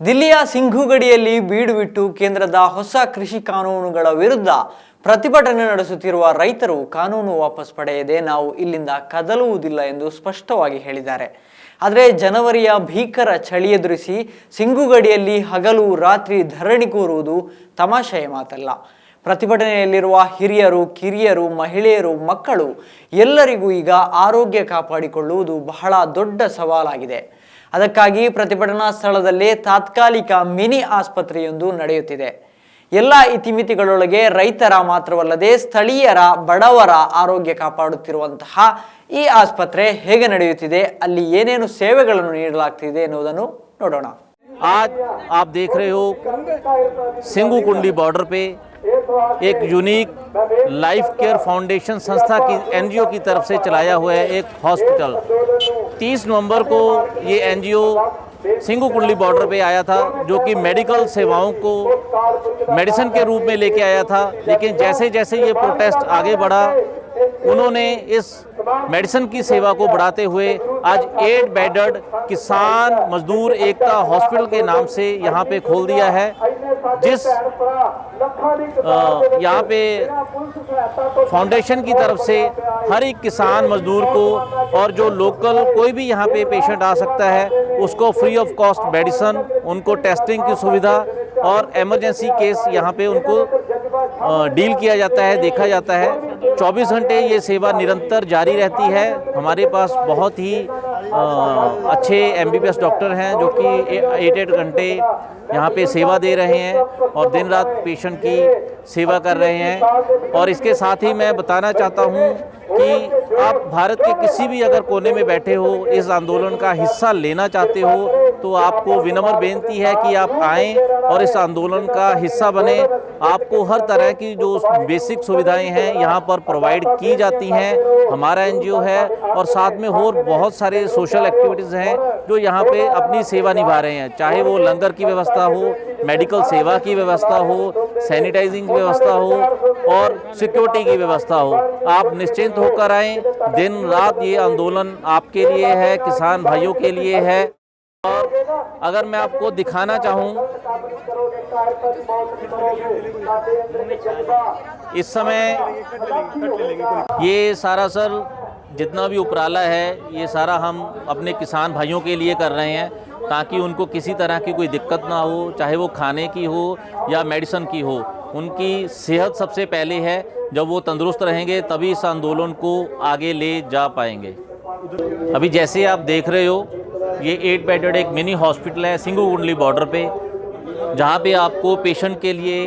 ದಿಲ್ಲಿಯ ಸಿಂಘುಗಡಿಯಲ್ಲಿ ಬೀಡು ಬಿಟ್ಟು ಕೇಂದ್ರದ ಹೊಸ ಕೃಷಿ ಕಾನೂನುಗಳ ವಿರುದ್ಧ ಪ್ರತಿಭಟನೆ ನಡೆಸುತ್ತಿರುವ ರೈತರು ಕಾನೂನು ವಾಪಸ್ ಪಡೆಯದೆ ನಾವು ಇಲ್ಲಿಂದ ಕದಲುವುದಿಲ್ಲ ಎಂದು ಸ್ಪಷ್ಟವಾಗಿ ಹೇಳಿದ್ದಾರೆ. ಆದರೆ ಜನವರಿಯ ಭೀಕರ ಚಳಿ ಎದುರಿಸಿ ಸಿಂಘುಗಡಿಯಲ್ಲಿ ಹಗಲು ರಾತ್ರಿ ಧರಣಿ ಕೂರುವುದು ತಮಾಷೆಯ ಮಾತಲ್ಲ. ಪ್ರತಿಭಟನೆಯಲ್ಲಿರುವ ಹಿರಿಯರು, ಕಿರಿಯರು, ಮಹಿಳೆಯರು, ಮಕ್ಕಳು ಎಲ್ಲರಿಗೂ ಈಗ ಆರೋಗ್ಯ ಕಾಪಾಡಿಕೊಳ್ಳುವುದು ಬಹಳ ದೊಡ್ಡ ಸವಾಲಾಗಿದೆ. ಅದಕ್ಕಾಗಿ ಪ್ರತಿಭಟನಾ ಸ್ಥಳದಲ್ಲೇ ತಾತ್ಕಾಲಿಕ ಮಿನಿ ಆಸ್ಪತ್ರೆಯೊಂದು ನಡೆಯುತ್ತಿದೆ. ಎಲ್ಲ ಇತಿಮಿತಿಗಳೊಳಗೆ ರೈತರ ಮಾತ್ರವಲ್ಲದೆ ಸ್ಥಳೀಯರ, ಬಡವರ ಆರೋಗ್ಯ ಕಾಪಾಡುತ್ತಿರುವಂತಹ ಈ ಆಸ್ಪತ್ರೆ ಹೇಗೆ ನಡೆಯುತ್ತಿದೆ, ಅಲ್ಲಿ ಏನೇನು ಸೇವೆಗಳನ್ನು ನೀಡಲಾಗ್ತಿದೆ ಎನ್ನುವುದನ್ನು ನೋಡೋಣ. आज आप देख रहे हो सिंघू कुंडी बॉर्डर पे एक यूनिक लाइफ केयर फाउंडेशन संस्था की एनजीओ की तरफ से चलाया हुआ है एक हॉस्पिटल। 30 नवंबर को ये एनजीओ सिंघू कुंडली बॉर्डर पे आया था, जो कि मेडिकल सेवाओं को मेडिसिन के रूप में लेके आया था। लेकिन जैसे जैसे ये प्रोटेस्ट आगे बढ़ा, उन्होंने इस मेडिसिन की सेवा को बढ़ाते हुए आज 8 बेडेड किसान मजदूर एकता हॉस्पिटल के नाम से यहाँ पे खोल दिया है, जिस यहाँ पे फाउंडेशन की तरफ से हर एक किसान मजदूर को और जो लोकल कोई भी यहाँ पे पेशेंट आ सकता है उसको फ्री ऑफ कॉस्ट मेडिसिन, उनको टेस्टिंग की सुविधा और एमरजेंसी केस यहाँ पे उनको डील किया जाता है, देखा जाता है। 24 घंटे ये सेवा निरंतर जारी रहती है। हमारे पास बहुत ही अच्छे MBBS डॉक्टर हैं जो कि 8 घंटे यहाँ पे सेवा दे रहे हैं और दिन रात पेशेंट की सेवा कर रहे हैं। और इसके साथ ही मैं बताना चाहता हूँ कि आप भारत के किसी भी अगर कोने में बैठे हो, इस आंदोलन का हिस्सा लेना चाहते हो, तो आपको विनम्र बेनती है कि आप आएँ और इस आंदोलन का हिस्सा बने। आपको हर तरह की जो बेसिक सुविधाएं हैं यहाँ पर प्रोवाइड की जाती हैं। हमारा एनजीओ है और साथ में और बहुत सारे सोशल एक्टिविटीज़ हैं जो यहाँ पे अपनी सेवा निभा रहे हैं, चाहे वो लंगर की व्यवस्था हो, मेडिकल सेवा की व्यवस्था हो, सैनिटाइजिंग की व्यवस्था हो और सिक्योरिटी की व्यवस्था हो। आप निश्चिंत होकर आएँ। दिन रात ये आंदोलन आपके लिए है, किसान भाइयों के लिए है। और अगर मैं आपको दिखाना चाहूँ, इस समय ये सारा सर जितना भी उपराला है, ये सारा हम अपने किसान भाइयों के लिए कर रहे हैं ताकि उनको किसी तरह की कोई दिक्कत ना हो, चाहे वो खाने की हो या मेडिसिन की हो। उनकी सेहत सबसे पहले है, जब वो तंदुरुस्त रहेंगे तभी इस आंदोलन को आगे ले जा पाएंगे। अभी जैसे आप देख रहे हो, ये 8 बेडेड एक मिनी हॉस्पिटल है सिंघू कुंडली बॉर्डर पे, जहाँ पे आपको पेशेंट के लिए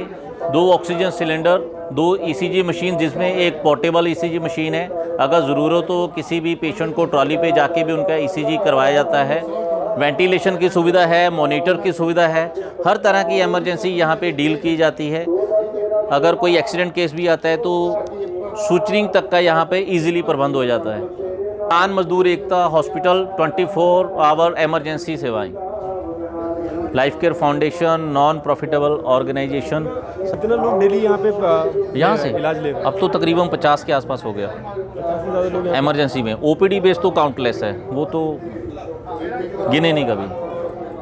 2 ऑक्सीजन सिलेंडर, 2 ECG मशीन, जिसमें एक पोर्टेबल ECG मशीन है। अगर ज़रूरत हो किसी भी पेशेंट को ट्रॉली पे जाके भी उनका ECG करवाया जाता है। वेंटिलेशन की सुविधा है, मॉनिटर की सुविधा है, हर तरह की इमरजेंसी यहाँ पे डील की जाती है। अगर कोई एक्सीडेंट केस भी आता है तो सूचरिंग तक का यहाँ पे ईजिली प्रबंध हो जाता है। Kisan Mazdoor Ekta hospital 24 hour emergency सेवाएं, life care foundation non profitable organization. कितने लोग डेली यहाँ पे यहाँ से इलाज ले? अब तो तकरीबन 50 के आसपास हो गया एमरजेंसी में। OPD बेस तो काउंटलेस है, वो तो गिने नहीं कभी,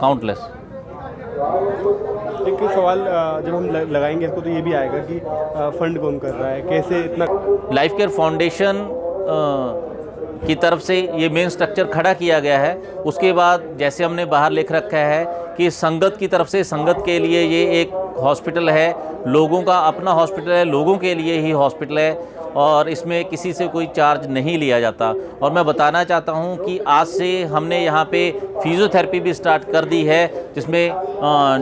काउंटलेस। एक सवाल जब हम लगाएंगे इसको तो ये भी आएगा कि फंड कौन कर रहा है, कैसे इतना? लाइफ केयर फाउंडेशन की तरफ से ये मेन स्ट्रक्चर खड़ा किया गया है। उसके बाद जैसे हमने बाहर लिख रखा है कि संगत की तरफ से, संगत के लिए ये एक हॉस्पिटल है, लोगों का अपना हॉस्पिटल है, लोगों के लिए ही हॉस्पिटल है और इसमें किसी से कोई चार्ज नहीं लिया जाता। और मैं बताना चाहता हूँ कि आज से हमने यहाँ पे फिजियोथेरेपी भी स्टार्ट कर दी है, जिसमें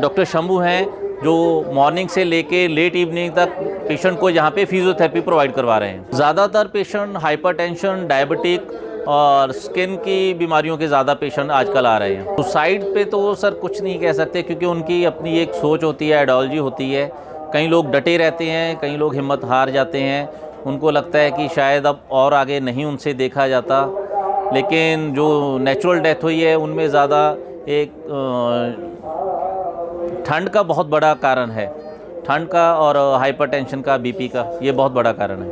डॉक्टर शंभू हैं जो मॉर्निंग से लेके लेट इवनिंग तक पेशेंट को यहाँ पे फिजियोथेरेपी प्रोवाइड करवा रहे हैं। ज़्यादातर पेशेंट हाइपरटेंशन, डायबिटिक और स्किन की बीमारियों के ज़्यादा पेशेंट आजकल आ रहे हैं। सुसाइड पे तो सर कुछ नहीं कह सकते, क्योंकि उनकी अपनी एक सोच होती है, आइडियोलॉजी होती है। कई लोग डटे रहते हैं, कई लोग हिम्मत हार जाते हैं, उनको लगता है कि शायद अब और आगे नहीं उनसे देखा जाता। लेकिन जो नेचुरल डेथ हुई है उनमें ज़्यादा एक ठंड का बहुत बड़ा कारण है, ठंड का और हाइपरटेंशन का, बीपी का, ये बहुत बड़ा कारण है।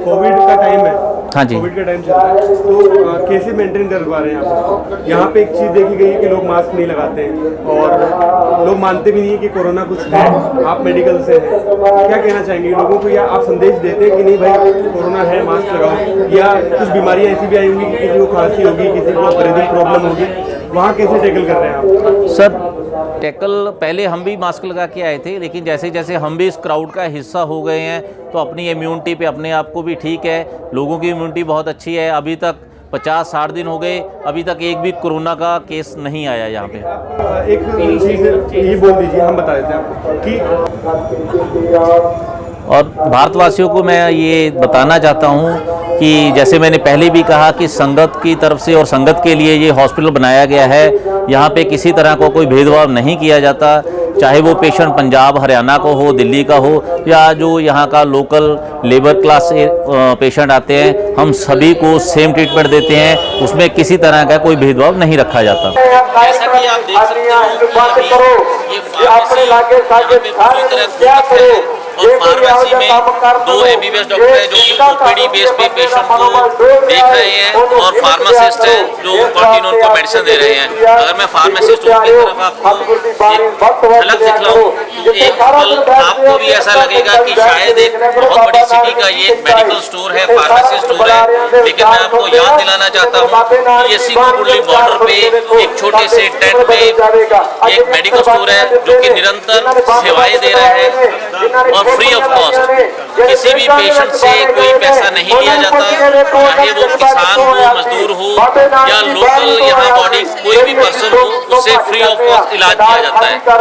कोविड का टाइम है, हाँ जी, कोविड का टाइम चल रहा है, तो कैसे मेंटेन कर पा रहे हैं आप? यहाँ पे एक चीज़ देखी गई है कि लोग मास्क नहीं लगाते हैं और लोग मानते भी नहीं है कि कोरोना कुछ है, आप मेडिकल से हैं, क्या कहना चाहेंगे लोगों को, या आप संदेश देते हैं कि नहीं भाई कोरोना है मास्क लगाओ, या कुछ बीमारियां ऐसी भी आई होंगी कि किसी को खांसी होगी, किसी को ब्रीदिंग प्रॉब्लम होगी, वहाँ कैसे टैकल कर रहे हैं आप? सर टैकल पहले हम भी मास्क लगा के आए थे, लेकिन जैसे जैसे हम भी इस क्राउड का हिस्सा हो गए हैं तो अपनी इम्यूनिटी पे अपने आप को भी ठीक है, लोगों की इम्यूनिटी बहुत अच्छी है। अभी तक 50-60 दिन हो गए, अभी तक एक भी कोरोना का केस नहीं आया यहाँ पे। एक चीज़ ये बोल दीजिए, हम बता देते हैं आपको कि और भारतवासियों को मैं ये बताना चाहता हूँ कि जैसे मैंने पहले भी कहा कि संगत की तरफ से और संगत के लिए ये हॉस्पिटल बनाया गया है। यहाँ पे किसी तरह का कोई भेदभाव नहीं किया जाता, चाहे वो पेशेंट पंजाब हरियाणा को हो, दिल्ली का हो, या जो यहाँ का लोकल लेबर क्लास पेशेंट आते हैं, हम सभी को सेम ट्रीटमेंट देते हैं, उसमें किसी तरह का कोई भेदभाव नहीं रखा जाता। जैसा कि आप देख सकते हो कि अभी ये फार्मेसी यहाँ पे पूरी तरह खुली है और फार्मेसी में 2 MBBS डॉक्टर हैं जो कि ओपीडी बेस पे पेशेंट को देख रहे हैं और फार्मासिस्ट हैं जो कंटिन्यू उनको मेडिसिन दे रहे हैं। अगर मैं फार्मासिस्ट की तरफ आपको एक झलक दिखलाऊं तो एक पल आपको भी ऐसा लगेगा कि शायद एक बहुत बड़ी सिटी का ये एक मेडिकल स्टोर है, फार्मेसी स्टोर है, लेकिन मैं आपको याद दिलाना चाहता हूँ कि ये सिंगुरली बॉर्डर पे एक छोटे से टेंट में एक मेडिकल स्टोर है जो कि निरंतर सेवाएं दे रहा है और फ्री ऑफ कॉस्ट। किसी भी पेशेंट से कोई पैसा नहीं लिया जाता, चाहे वो किसान हो, मजदूर हो या लोकल यहाँ बॉडी कोई भी पर्सन हो, उससे फ्री ऑफ कॉस्ट इलाज किया जाता है।